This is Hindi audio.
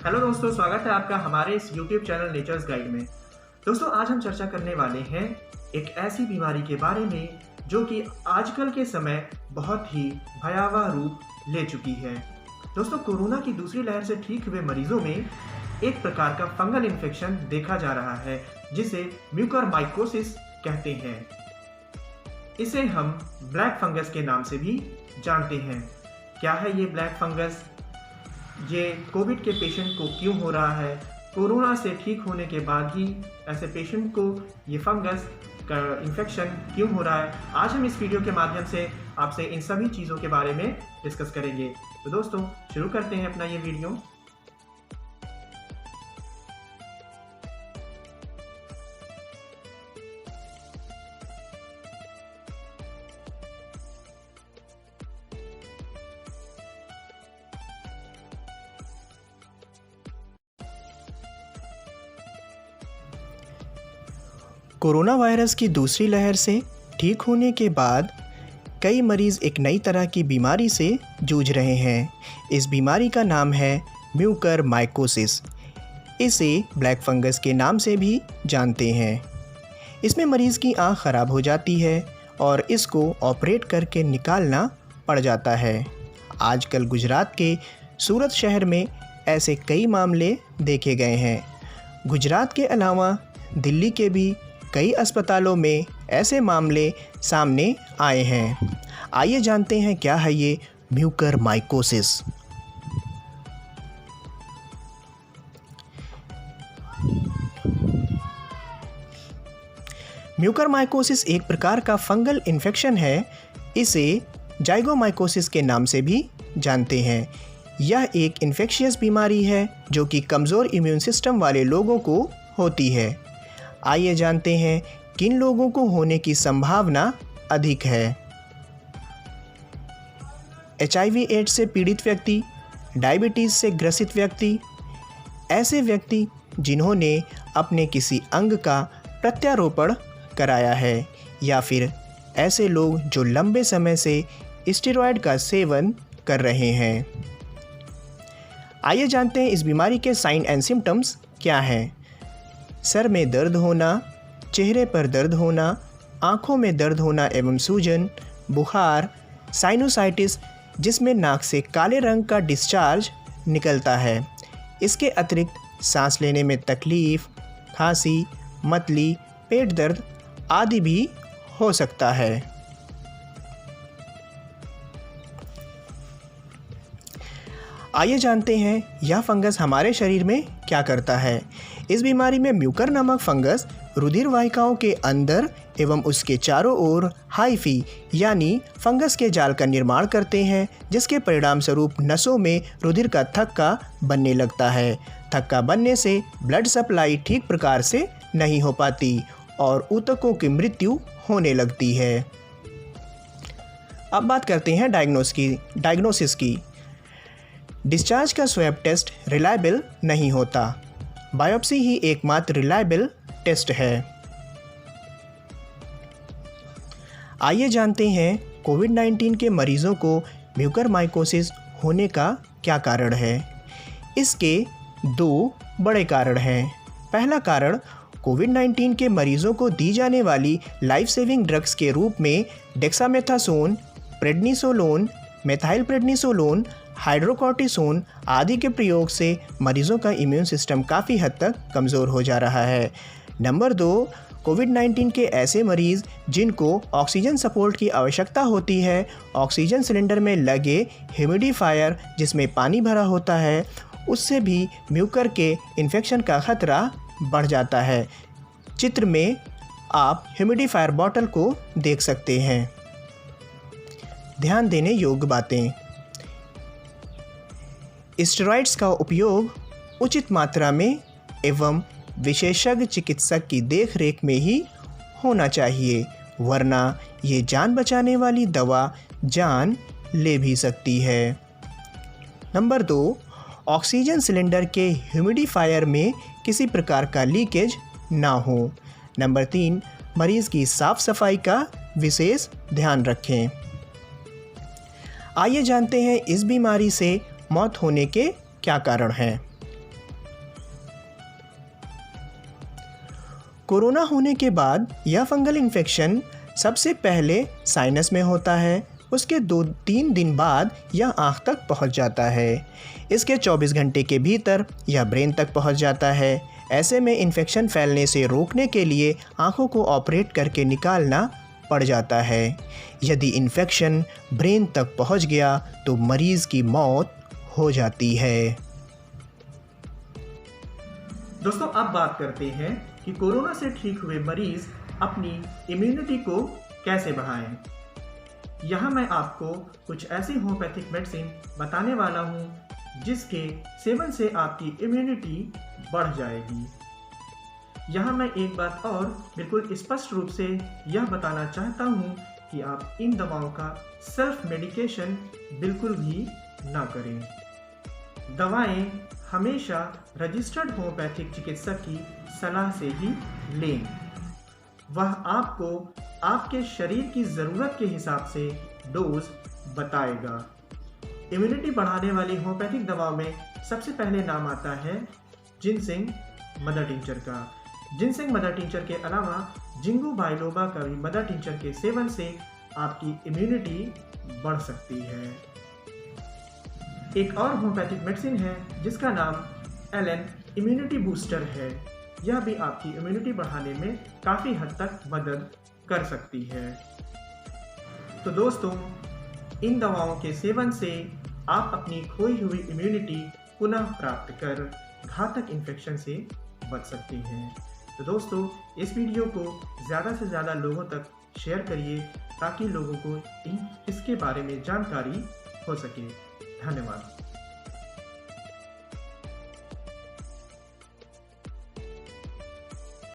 हेलो दोस्तों, स्वागत है आपका हमारे इस YouTube चैनल नेचर्स गाइड में। दोस्तों, आज हम चर्चा करने वाले हैं एक ऐसी बीमारी के बारे में जो कि आजकल के समय बहुत ही भयावह रूप ले चुकी है। दोस्तों, कोरोना की दूसरी लहर से ठीक हुए मरीजों में एक प्रकार का फंगल इन्फेक्शन देखा जा रहा है जिसे म्यूकरमाइकोसिस कहते हैं। इसे हम ब्लैक फंगस के नाम से भी जानते हैं। क्या है ये ब्लैक फंगस? ये कोविड के पेशेंट को क्यों हो रहा है? कोरोना से ठीक होने के बाद ही ऐसे पेशेंट को ये फंगस का इन्फेक्शन क्यों हो रहा है? आज हम इस वीडियो के माध्यम से आपसे इन सभी चीज़ों के बारे में डिस्कस करेंगे। तो दोस्तों, शुरू करते हैं अपना ये वीडियो। कोरोना वायरस की दूसरी लहर से ठीक होने के बाद कई मरीज़ एक नई तरह की बीमारी से जूझ रहे हैं। इस बीमारी का नाम है म्यूकरमाइकोसिस। इसे ब्लैक फंगस के नाम से भी जानते हैं। इसमें मरीज़ की आँख ख़राब हो जाती है और इसको ऑपरेट करके निकालना पड़ जाता है। आजकल गुजरात के सूरत शहर में ऐसे कई मामले देखे गए हैं। गुजरात के अलावा दिल्ली के भी कई अस्पतालों में ऐसे मामले सामने आए हैं। आइए जानते हैं क्या है ये म्यूकरमाइकोसिस। म्यूकरमाइकोसिस एक प्रकार का फंगल इन्फेक्शन है। इसे जाइगोमाइकोसिस के नाम से भी जानते हैं। यह एक इन्फेक्शियस बीमारी है जो कि कमज़ोर इम्यून सिस्टम वाले लोगों को होती है। आइए जानते हैं किन लोगों को होने की संभावना अधिक है। HIV/AIDS से पीड़ित व्यक्ति, डायबिटीज़ से ग्रसित व्यक्ति, ऐसे व्यक्ति जिन्होंने अपने किसी अंग का प्रत्यारोपण कराया है, या फिर ऐसे लोग जो लंबे समय से स्टेरॉयड का सेवन कर रहे हैं। आइए जानते हैं इस बीमारी के साइन एंड सिम्टम्स क्या हैं। सर में दर्द होना, चेहरे पर दर्द होना, आँखों में दर्द होना एवं सूजन, बुखार, साइनोसाइटिस जिसमें नाक से काले रंग का डिस्चार्ज निकलता है। इसके अतिरिक्त सांस लेने में तकलीफ़, खांसी, मतली, पेट दर्द आदि भी हो सकता है। आइए जानते हैं यह फंगस हमारे शरीर में क्या करता है। इस बीमारी में म्यूकर नामक फंगस रुधिर वाहिकाओं के अंदर एवं उसके चारों ओर हाइफी यानी फंगस के जाल का निर्माण करते हैं, जिसके परिणाम स्वरूप नसों में रुधिर का थक्का बनने लगता है। थक्का बनने से ब्लड सप्लाई ठीक प्रकार से नहीं हो पाती और ऊतकों की मृत्यु होने लगती है। अब बात करते हैं डायग्नोसिस की। डिस्चार्ज का स्वैब टेस्ट रिलायबल नहीं होता। बायोप्सी ही एकमात्र रिलायबल टेस्ट है। आइए जानते हैं कोविड-19 के मरीजों को म्यूकरमाइकोसिस होने का क्या कारण है। इसके दो बड़े कारण हैं। पहला कारण कोविड-19 के मरीजों को दी जाने वाली लाइफ सेविंग ड्रग्स के रूप में डेक्सामेथासोन, प्रेडनिसोलोन, मेथाइलप्रेडनिसोलोन, हाइड्रोकॉर्टिसोन आदि के प्रयोग से मरीजों का इम्यून सिस्टम काफ़ी हद तक कमज़ोर हो जा रहा है। नंबर 2, कोविड-19 के ऐसे मरीज़ जिनको ऑक्सीजन सपोर्ट की आवश्यकता होती है, ऑक्सीजन सिलेंडर में लगे ह्यूमिडिफायर जिसमें पानी भरा होता है, उससे भी म्यूकर के इन्फेक्शन का खतरा बढ़ जाता है। चित्र में आप ह्यूमिडिफायर बॉटल को देख सकते हैं। ध्यान देने योग्य बातें। स्टेरॉइड्स का उपयोग उचित मात्रा में एवं विशेषज्ञ चिकित्सक की देखरेख में ही होना चाहिए, वरना ये जान बचाने वाली दवा जान ले भी सकती है। नंबर 2, ऑक्सीजन सिलेंडर के ह्यूमिडिफायर में किसी प्रकार का लीकेज ना हो। नंबर 3, मरीज़ की साफ़ सफाई का विशेष ध्यान रखें। आइए जानते हैं इस बीमारी से मौत होने के क्या कारण हैं। कोरोना होने के बाद यह फंगल इन्फेक्शन सबसे पहले साइनस में होता है, उसके 2-3 दिन बाद यह आँख तक पहुंच जाता है। इसके 24 घंटे के भीतर यह ब्रेन तक पहुंच जाता है। ऐसे में इन्फेक्शन फैलने से रोकने के लिए आँखों को ऑपरेट करके निकालना पड़ जाता है। यदि इन्फेक्शन ब्रेन तक पहुंच गया तो मरीज़ की मौत हो जाती है। दोस्तों, अब बात करते हैं कि कोरोना से ठीक हुए मरीज अपनी इम्यूनिटी को कैसे बढ़ाएं। यहाँ मैं आपको कुछ ऐसी होम्योपैथिक मेडिसिन बताने वाला हूँ जिसके सेवन से आपकी इम्यूनिटी बढ़ जाएगी। यहाँ मैं एक बात और बिल्कुल स्पष्ट रूप से यह बताना चाहता हूँ कि आप इन दवाओं का सेल्फ मेडिकेशन बिल्कुल भी ना करें। दवाएं हमेशा रजिस्टर्ड होम्योपैथिक चिकित्सक की सलाह से ही लें। वह आपको आपके शरीर की ज़रूरत के हिसाब से डोज बताएगा। इम्यूनिटी बढ़ाने वाली होम्योपैथिक दवाओं में सबसे पहले नाम आता है जिनसेंग मदर टिंचर का। जिनसेंग मदर टिंचर के अलावा जिंगू बाइलोबा का भी मदर टिंचर के सेवन से आपकी इम्यूनिटी बढ़ सकती है। एक और होम्योपैथिक मेडिसिन है जिसका नाम एलन इम्यूनिटी बूस्टर है। यह भी आपकी इम्यूनिटी बढ़ाने में काफ़ी हद तक मदद कर सकती है। तो दोस्तों, इन दवाओं के सेवन से आप अपनी खोई हुई इम्यूनिटी पुनः प्राप्त कर घातक इन्फेक्शन से बच सकते हैं। तो दोस्तों, इस वीडियो को ज़्यादा से ज़्यादा लोगों तक शेयर करिए ताकि लोगों को इसके बारे में जानकारी हो सके। धन्यवाद।